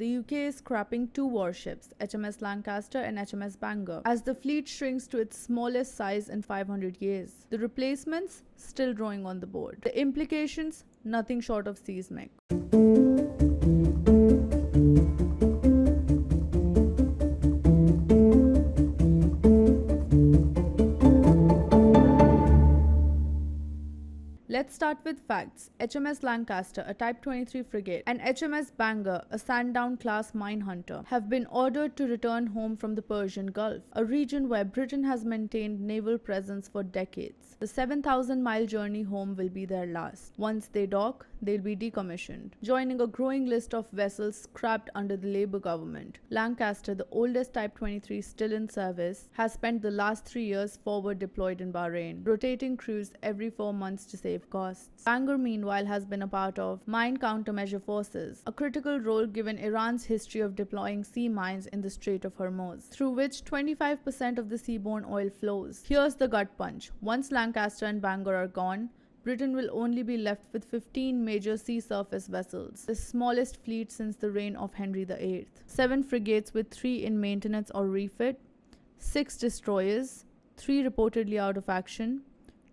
The UK is scrapping 2 warships, HMS Lancaster and HMS Bangor, as the fleet shrinks to its smallest size in 500 years. The replacements still drawing on the board. The implications, nothing short of seismic. Let's start with facts. HMS Lancaster, a Type 23 frigate, and HMS Bangor, a Sandown-class minehunter, have been ordered to return home from the Persian Gulf, a region where Britain has maintained naval presence for decades. The 7,000-mile journey home will be their last. Once they dock, they'll be decommissioned, joining a growing list of vessels scrapped under the Labour government. Lancaster, the oldest Type 23 still in service, has spent the last 3 years forward deployed in Bahrain, rotating crews every 4 months to save costs. Bangor, meanwhile, has been a part of mine countermeasure forces, a critical role given Iran's history of deploying sea mines in the Strait of Hormuz, through which 25% of the seaborne oil flows. Here's the gut punch. Once Lancaster and Bangor are gone, Britain will only be left with 15 major sea surface vessels, the smallest fleet since the reign of Henry VIII. 7 frigates with 3 in maintenance or refit, 6 destroyers, 3 reportedly out of action,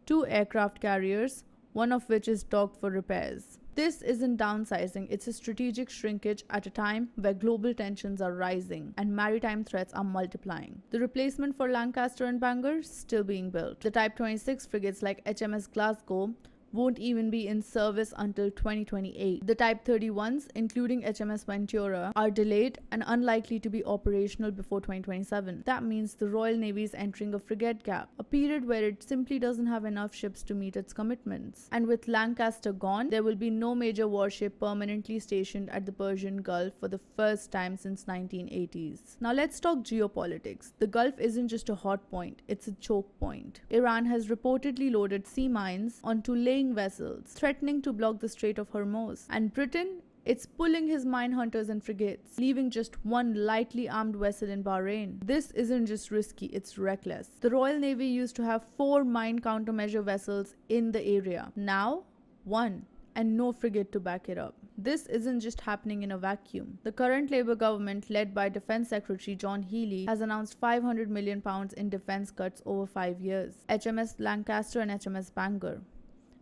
2 aircraft carriers, one of which is docked for repairs. This isn't downsizing, it's a strategic shrinkage at a time where global tensions are rising and maritime threats are multiplying. The replacement for Lancaster and Bangor is still being built. The Type 26 frigates like HMS Glasgow won't even be in service until 2028. The Type 31s, including HMS Ventura, are delayed and unlikely to be operational before 2027. That means the Royal Navy is entering a frigate gap, a period where it simply doesn't have enough ships to meet its commitments. And with Lancaster gone, there will be no major warship permanently stationed at the Persian Gulf for the first time since 1980s. Now let's talk geopolitics. The Gulf isn't just a hot point, it's a choke point. Iran has reportedly loaded sea mines onto vessels, threatening to block the Strait of Hormuz. And Britain, it's pulling his mine hunters and frigates, leaving just one lightly armed vessel in Bahrain. This isn't just risky, it's reckless. The Royal Navy used to have 4 mine countermeasure vessels in the area. Now, 1, and no frigate to back it up. This isn't just happening in a vacuum. The current Labour government, led by Defence Secretary John Healey, has announced £500 million in defence cuts over 5 years. HMS Lancaster and HMS Bangor,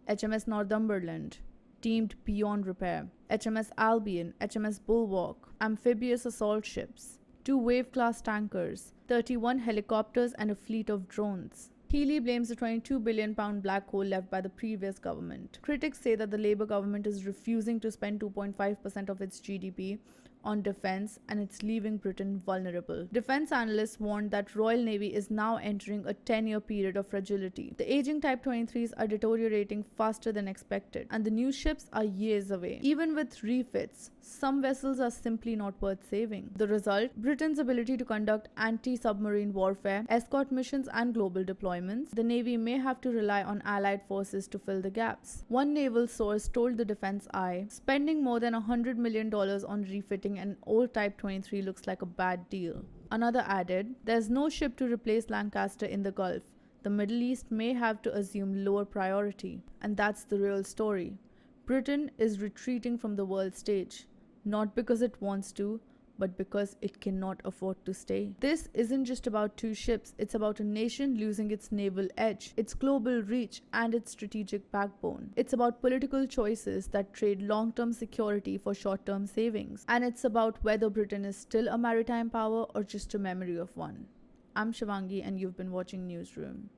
HMS Northumberland, deemed beyond repair, HMS Albion, HMS Bulwark, amphibious assault ships, 2 Wave-class tankers, 31 helicopters and a fleet of drones. Healey blames the £22 billion black hole left by the previous government. Critics say that the Labour government is refusing to spend 2.5% of its GDP on defense, and it's leaving Britain vulnerable. Defense analysts warned that Royal Navy is now entering a 10-year period of fragility. The aging Type 23s are deteriorating faster than expected, and the new ships are years away. Even with refits, some vessels are simply not worth saving. The result? Britain's ability to conduct anti-submarine warfare, escort missions, and global deployments. The Navy may have to rely on allied forces to fill the gaps. One naval source told the Defense Eye, spending more than $100 million on refitting an old Type 23 looks like a bad deal. Another added, there's no ship to replace Lancaster in the Gulf. The Middle East may have to assume lower priority. And that's the real story. Britain is retreating from the world stage, not because it wants to, but because it cannot afford to stay. This isn't just about 2 ships, it's about a nation losing its naval edge, its global reach, and its strategic backbone. It's about political choices that trade long-term security for short-term savings. And it's about whether Britain is still a maritime power or just a memory of one. I'm Shivangi, and you've been watching Newsroom.